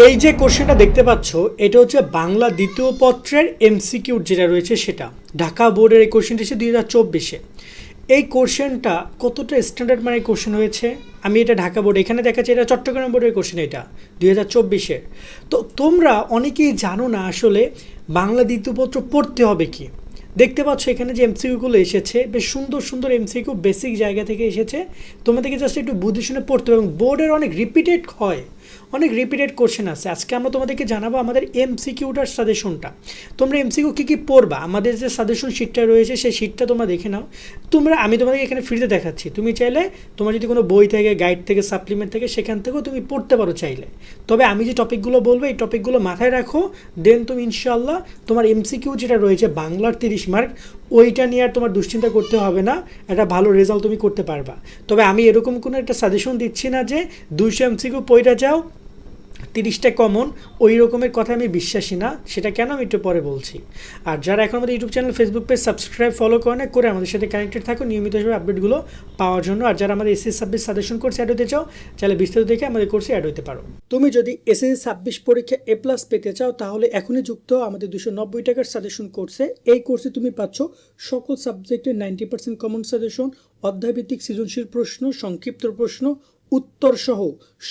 এই যে কোশ্চেনটা দেখতে পাচ্ছ, এটা হচ্ছে বাংলা দ্বিতীয় পত্রের এমসিকিউ যেটা রয়েছে সেটা। ঢাকা বোর্ডের এই কোশ্চেনটা এসে 2024-এ। এই কোশ্চেনটা কতটা স্ট্যান্ডার্ড মানের কোশ্চেন হয়েছে, আমি এটা ঢাকা বোর্ড এখানে দেখাচ্ছি, এটা চট্টগ্রাম বোর্ডের কোশ্চেন, এটা 2024-এর। তো তোমরা অনেকেই জানো না আসলে বাংলা দ্বিতীয় পত্র পড়তে হবে কি। দেখতে পাচ্ছ এখানে যে এমসিকিউগুলো এসেছে, বেশ সুন্দর সুন্দর এমসিকিউ বেসিক জায়গা থেকে এসেছে। তোমাদেরকে জাস্ট একটু বুঝে শুনে পড়তে হবে, এবং বোর্ডের অনেক রিপিটেড হয়, অনেক রিপিটেড কোশ্চেন আছে। আজকে আমরা তোমাদেরকে জানাবো আমাদের এমসিকিউটার সাজেশনটা। তোমরা এমসিকিউ কী কী পড়বা, আমাদের যে সাজেশন শিটটা রয়েছে সেই শিটটা তোমরা দেখে নাও। আমি তোমাদেরকে এখানে ফ্রিতে দেখাচ্ছি, তুমি চাইলে তোমার যদি কোনো বই থেকে, গাইড থেকে, সাপ্লিমেন্ট থেকে, সেখান থেকেও তুমি পড়তে পারো চাইলে। তবে আমি যে টপিকগুলো বলবো এই টপিকগুলো মাথায় রাখো, দেন তুমি ইনশাল্লাহ তোমার এমসিকিউ যেটা রয়েছে বাংলার 30 মার্ক, ওইটা নিয়ে আর তোমার দুশ্চিন্তা করতে হবে না, একটা ভালো রেজাল্ট তুমি করতে পারবা। তবে আমি এরকম কোনো একটা সাজেশন দিচ্ছি না যে 200 এমসিকিউ পড়া যাও 30টা কমন, ওই রকমের কথা আমি বিশ্বাসী না। সেটা কেন আমি একটু পরে বলছি। আর যারা এখন আমাদের YouTube channel, Facebook page subscribe, follow করে না, করে আমাদের সাথে কানেক্টেড থাকো নিয়মিত হিসেবে আপডেটগুলো পাওয়ার জন্য। আর যারা আমাদের এসএসসি 26 সাজেশন কোর্সে অ্যাড হতে চাও, চাইলে বিস্তারিত দেখে আমাদের কোর্সে অ্যাড হতে পারো। তুমি যদি এসএসসি 26 পরীক্ষা A+ পেতে চাও, তাহলে এখনই যুক্ত আমাদের 290 টাকার সাজেশন কোর্সে। এই কোর্সে তুমি পাচ্ছ সকল সাবজেক্টের 90% কমন সাজেশন, অধ্যায়ভিত্তিক সৃজনশীল প্রশ্ন, সংক্ষিপ্ত প্রশ্ন, উত্তর সহ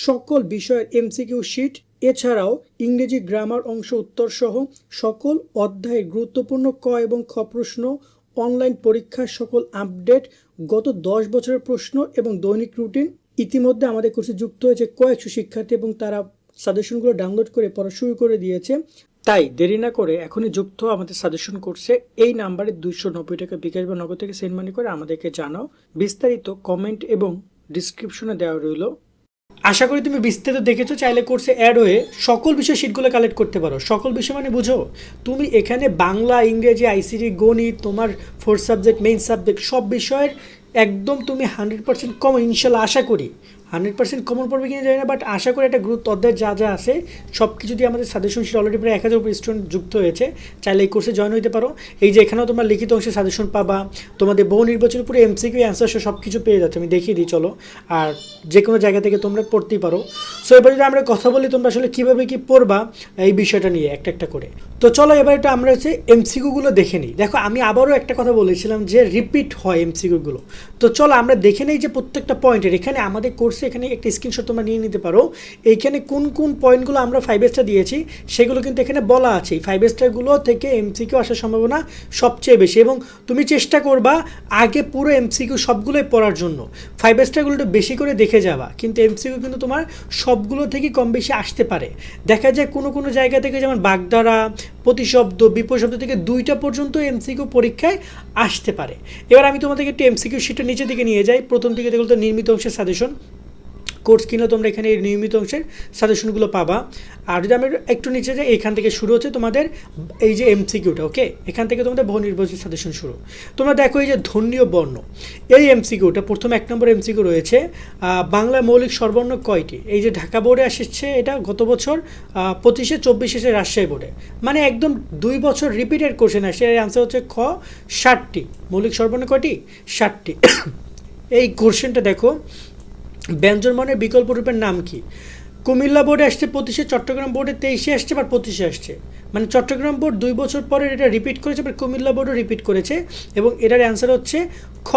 সকল বিষয়ের এমসিকিউ শিট, এছাড়াও ইংরেজি গ্রামার অংশ উত্তর সহ সকল অধ্যায়ের গুরুত্বপূর্ণ ক এবং খ প্রশ্ন, অনলাইন পরীক্ষার সকল আপডেট, গত 10 বছরের প্রশ্ন এবং দৈনিক রুটিন। ইতিমধ্যে আমাদের কোর্সে যুক্ত হয়েছে কয়েকশো শিক্ষার্থী এবং তারা সাজেশনগুলো ডাউনলোড করে পড়া শুরু করে দিয়েছে। তাই দেরি না করে এখনই যুক্ত আমাদের সাজেশন কোর্সে। এই নাম্বারে 290 টাকা বিকাশ বা নগদ থেকে সেন্ড মানি করে আমাদেরকে জানাও। বিস্তারিত কমেন্ট এবং ডিসক্রিপশনে দেওয়া রইল। আশা করি তুমি বিস্তারিত দেখেছো। চাইলে কোর্সে অ্যাড হয়ে সকল বিষয় শিটগুলো কালেক্ট করতে পারো। সকল বিষয় মানে বুঝো, তুমি এখানে বাংলা, ইংরেজি, আইসিটি, গণিত, তোমার 4 সাবজেক্ট, মেইন সাবজেক্ট সব বিষয়ের একদম তুমি 100% কমন, ইনশাল্লাহ আশা করি 100% কমন পড়বে কিনা জানি না, বাট আশা করি একটা গুরুত্ব অধ্যায় যা যা আছে সব কিছু দিয়ে আমাদের সাজেশন শিট অলরেডি প্রায় 1000 উপর স্টুডেন্ট যুক্ত হয়েছে। চাইলে এই কোর্সে জয়েন হতে পারো। এই যে এখানেও তোমার লিখিত অংশে সাজেশন পাবা, তোমাদের বহু নির্বাচন পুরো এমসিকিউ অ্যান্সার সব কিছু পেয়ে যাচ্ছে, আমি দেখিয়ে দিই চলো। আর যে কোনো জায়গা থেকে তোমরা পড়তেই পারো। সো এবার যদি আমরা কথা বলি তোমরা আসলে কীভাবে কী পড়বা এই বিষয়টা নিয়ে একটা একটা করে, তো চলো এবার এটা আমরা হচ্ছে এমসিকিউগুলো দেখে নিই। দেখো আমি আবারও একটা কথা বলেছিলাম যে রিপিট হয় এমসিকিউগুলো। তো চলো আমরা দেখে নিই যে প্রত্যেকটা পয়েন্টের, এখানে আমাদের কোর্সে এখানে একটা স্ক্রিনশট তোমরা নিয়ে নিতে পারো। এইখানে কোন কোন পয়েন্টগুলো আমরা 5 স্টার দিয়েছি সেগুলো কিন্তু এখানে বলা আছে। এই 5 স্টারগুলো থেকে এমসিকিউ আসার সম্ভাবনা সবচেয়ে বেশি, এবং তুমি চেষ্টা করবা আগে পুরো এমসিকিউ সবগুলোই পড়ার জন্য। 5 স্টারগুলো একটু বেশি করে দেখে যাবা, কিন্তু এমসিকিউ কিন্তু তোমার সবগুলো থেকে কম বেশি আসতে পারে। দেখা যায় কোনো কোনো জায়গা থেকে, যেমন বাগধারা, প্রতিশব্দ, বিপরীত থেকে 2টা পর্যন্ত এমসিকিউ পরীক্ষায় আসতে পারে। এবার আমি তোমাদেরকে একটু এমসিকিউ শিটটা নিচের দিকে নিয়ে যাই। প্রথম দিকে দেখো তো নির্মিত অংশের সাজেশন কোর্স কিনলে তোমরা এখানে এই নিয়মিত অংশের সাজেশনগুলো পাবা। আর যদি আমরা একটু নিচে যাই, এখান থেকে শুরু হচ্ছে তোমাদের এই যে এমসিকিউটা, ওকে, এখান থেকে তোমাদের বহু নির্বাচিত সাজেশন শুরু। তোমরা দেখো এই যে ধ্বনীয় বর্ণ, এই এমসিকিউটা প্রথম 1 নম্বর এমসিকিউ রয়েছে, বাংলা মৌলিক স্বরবর্ণ কয়টি। এই যে ঢাকা বোর্ডে আসছে, এটা গত বছর 25-এ, 24-এ রাজশাহী বোর্ডে, মানে একদম 2 বছর রিপিটেড কোশ্চেন আসছে। এর অ্যান্সার হচ্ছে খ 60টি। মৌলিক স্বরবর্ণ কয়টি? 60টি। এই কোশ্চেনটা দেখো, ব্যঞ্জনবর্ণের বিকল্প রূপের নাম কি? কুমিল্লা বোর্ডে আসছে 25-এ, চট্টগ্রাম বোর্ডে 23-এ আসছে, বা 25-এ আসছে। মানে চট্টগ্রাম বোর্ড 2 বছর পরে এটা রিপিট করেছে, বা কুমিল্লা বোর্ডও রিপিট করেছে, এবং এটার অ্যান্সার হচ্ছে খ।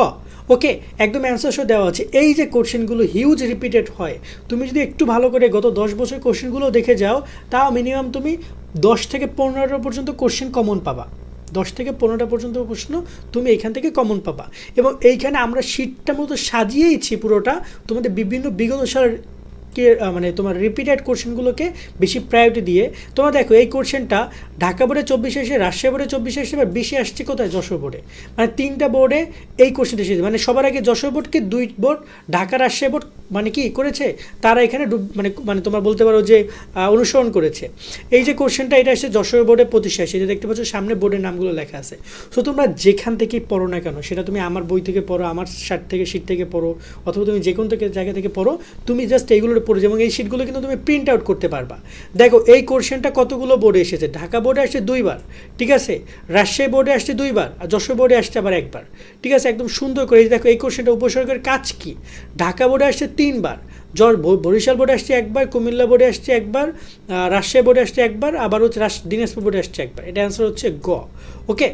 ওকে, একদম অ্যান্সার সহ দেওয়া আছে। এই যে কোশ্চেনগুলো হিউজ রিপিটেড হয়, তুমি যদি একটু ভালো করে গত 10 বছর কোশ্চেনগুলো দেখে যাও, তাও মিনিমাম তুমি 10 থেকে 15টা পর্যন্ত কোশ্চেন কমন পাবা। 10 থেকে 15টা পর্যন্ত প্রশ্ন তুমি এখান থেকে কমন পাবা। এবং এইখানে আমরা শীটটা মতো সাজিয়েইছি পুরোটা তোমাদের বিভিন্ন বিগত সালের মানে তোমার রিপিটেড কোশ্চেনগুলোকে বেশি প্রায়োরিটি দিয়ে। তোমরা দেখো এই কোশ্চেনটা ঢাকা বোর্ডে 24-এ এসে, রাজশাহী বোর্ডে 24-এ এসে, এবার 20-এ আসছে কোথায়? যশোর বোর্ডে। মানে 3টা বোর্ডে এই কোশ্চেনটা এসেছে। মানে সবার আগে যশোর বোর্ডকে 2 বোর্ড, ঢাকা রাজশাহী বোর্ড মানে কি করেছে, তারা এখানে মানে মানে তোমার বলতে পারো যে অনুসরণ করেছে। এই যে কোশ্চেনটা এটা এসে যশোর বোর্ডে 25-এ আসে, যে দেখতে পাচ্ছ সামনে বোর্ডের নামগুলো লেখা আছে। সো তোমরা যেখান থেকেই পড়ো না কেন, সেটা তুমি আমার বই থেকে পড়ো, আমার শিট থেকে পড়ো, অথবা তুমি যে কোনো জায়গা থেকে পড়ো, তুমি জাস্ট এইগুলোর পড়ে যাবে এবং এই শিটগুলো কিন্তু তুমি প্রিন্ট আউট করতে পারবা। দেখো এই কোশ্চেনটা কতগুলো বোর্ডে এসেছে, ঢাকা বোর্ডে আসছে 2বার, ঠিক আছে, রাজশাহী বোর্ডে আসছে 2বার, আর যশোর বোর্ডে আসছে আবার 1বার, ঠিক আছে, একদম সুন্দর করে। দেখো এই কোশ্চেনটা উপসর্গের কাজ কি, ঢাকা বোর্ডে আসছে 3বার, বরিশাল বোর্ডে আসছে 1বার, কুমিল্লা বোর্ডে আসছে 1বার, রাজশাহী বোর্ডে আসছে 1বার, আবার হচ্ছে দিনাজপুর বোর্ডে আসছে 1বার। এটা অ্যান্সার হচ্ছে গ। ওকে,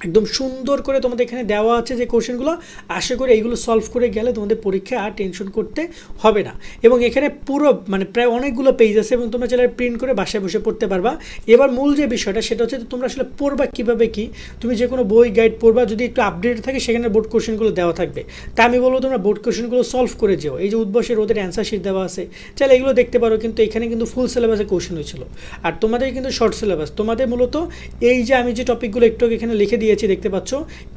একদম সুন্দর করে তোমাদের এখানে দেওয়া আছে যে কোশ্চেনগুলো, আশা করি এইগুলো সলভ করে গেলে তোমাদের পরীক্ষায় আর টেনশন করতে হবে না। এবং এখানে পুরো মানে প্রায় অনেকগুলো পেজ আছে এবং তোমরা চাইলে প্রিন্ট করে বাসায় বসে পড়তে পারবা। এবার মূল যে বিষয়টা সেটা হচ্ছে তোমরা আসলে পড়বা কীভাবে কি, তুমি যে কোনো বই গাইড পড়বা, যদি একটু আপডেট থাকে সেখানে বোর্ড কোশ্চেনগুলো দেওয়া থাকবে। তা আমি বলবো তোমরা বোর্ড কোশ্চেনগুলো সলভ করে যেও। এই যে উদ্বসের ওদের অ্যান্সার শিট দেওয়া আছে, চাইলে এগুলো দেখতে পারো, কিন্তু এখানে কিন্তু ফুল সিলেবাসে কোশ্চেন হয়েছিল, আর তোমাদের কিন্তু শর্ট সিলেবাস। তোমাদের মূলত এই যে আমি যে টপিকগুলো একটু এখানে লিখে দিয়েছি দেখতে পাচ্ছ,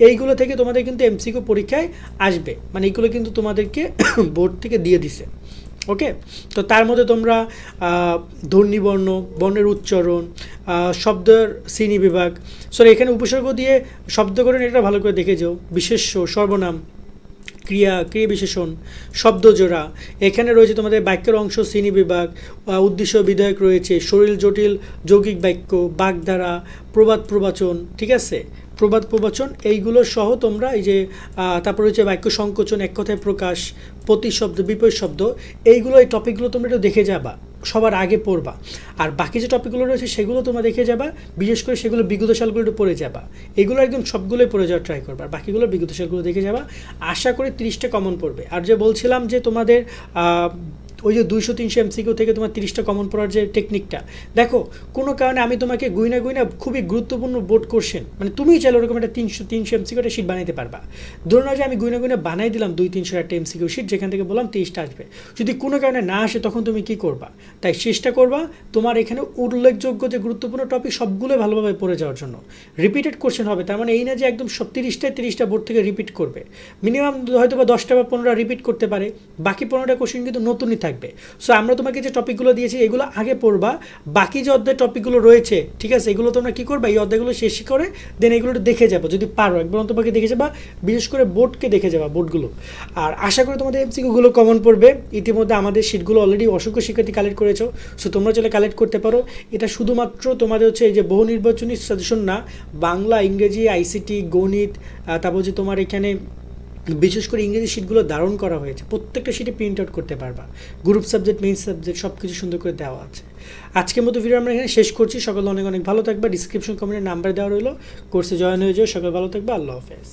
এইগুলো থেকে তোমাদের কিন্তু এমসিকিউ পরীক্ষায় আসবে, মানে এইগুলো কিন্তু তোমাদেরকে বোর্ড থেকে দিয়ে দিছে। ওকে, তো তার মধ্যে তোমরা ধ্বনিবর্ণ, বর্ণের উচ্চারণ, শব্দের শ্রেণী বিভাগ, সরি এখানে উপসর্গ দিয়ে শব্দকরণ, এটা ভালো করে দেখে যাও, বিশেষ্য, সর্বনাম, ক্রিয়া, ক্রিয়া বিশেষণ, শব্দজোড়া, এখানে রয়েছে তোমাদের বাক্যের অংশ, শ্রেণী বিভাগ, উদ্দেশ্য বিধায়ক রয়েছে, সরল জটিল যৌগিক বাক্য, বাগধারা, প্রবাদ প্রবচন, ঠিক আছে, প্রবাদ প্রবচন, এইগুলো সহ তোমরা এই যে তারপর হচ্ছে বাক্য সংকোচন, এক কথায় প্রকাশ, প্রতিশব্দ, বিপরীত শব্দ, এইগুলো এই টপিকগুলো তোমরা একটু দেখে যাবা, সবার আগে পড়বা। আর বাকি যে টপিকগুলো রয়েছে সেগুলো তোমরা দেখে যাবা, বিশেষ করে সেগুলো বিগত সালগুলো একটু পড়ে যাবা, এগুলো একদম সবগুলোই পড়ে যাওয়ার ট্রাই করবা, আর বাকিগুলো বিগত সালগুলো দেখে যাবা। আশা করি 30টা কমন পড়বে। আর যে বলছিলাম যে তোমাদের ওই যে 200-300 এমসিকিউ থেকে তোমার 30টা কমন পড়ার যে টেকনিকটা, দেখো কোনো কারণে আমি তোমাকে গুইনা খুবই গুরুত্বপূর্ণ বোর্ড কোশ্চেন, মানে তুমিই চাইলে ওরকম একটা 300 এমসিকিউ একটা শিট বানাইতে পারবা। ধরুন যে আমি গুইনা বানাই দিলাম 200-300 একটা এমসিকিউ শিট, যেখান থেকে বললাম 30টা আসবে, যদি কোনো কারণে না আসে তখন তুমি কি করবা? তাই চেষ্টা করবা তোমার এখানে উল্লেখযোগ্য যে গুরুত্বপূর্ণ টপিক সবগুলোই ভালোভাবে পড়ে যাওয়ার জন্য। রিপিটেড কোশ্চেন হবে, তার মানে এই না যে একদম সব 30টা বোর্ড থেকে রিপিট করবে, মিনিমাম হয়তো বা 10টা বা 15টা রিপিট করতে পারে, বাকি 15টা কোশ্চেন কিন্তু নতুনই থাকবে। সো আমরা তোমাকে যে টপিকগুলো দিয়েছি এগুলো আগে পড়বা, বাকি যে অধ্যায় টপিকগুলো রয়েছে, ঠিক আছে, এগুলো তোমরা কী করবা, এই অধ্যায়গুলো শেষ করে দেন এগুলো দেখে যাবো, যদি পারো একবার তোমাকে দেখে যাবা, বিশেষ করে বোর্ডকে দেখে যাবা, বোর্ডগুলো। আর আশা করি তোমাদের এমসিকিউগুলো কমন পড়বে। ইতিমধ্যে আমাদের শিটগুলো অলরেডি অসংখ্য শিক্ষার্থী কালেক্ট করেছো, সো তোমরা চলে কালেক্ট করতে পারো। এটা শুধুমাত্র তোমাদের হচ্ছে এই যে বহু নির্বাচনী সাজেশন না, বাংলা, ইংরেজি, আইসিটি, গণিত, তারপর যে তোমার এখানে বিশেষ করে ইংরেজি শিটগুলো দারুণ করা হয়েছে, প্রত্যেকটা শিটে প্রিন্ট আউট করতে পারবা, গ্রুপ সাবজেক্ট, মেইন সাবজেক্ট সব কিছু সুন্দর করে দেওয়া আছে। আজকের মতো ভিডিও আমরা এখানে শেষ করছি। সকলে অনেক অনেক ভালো থাকবা। ডিসক্রিপশন কমেন্টে নাম্বার দেওয়া রইলো, কোর্সে জয়েন হয়ে যাও। সকলে ভালো থাকবা। আল্লাহ হাফেজ।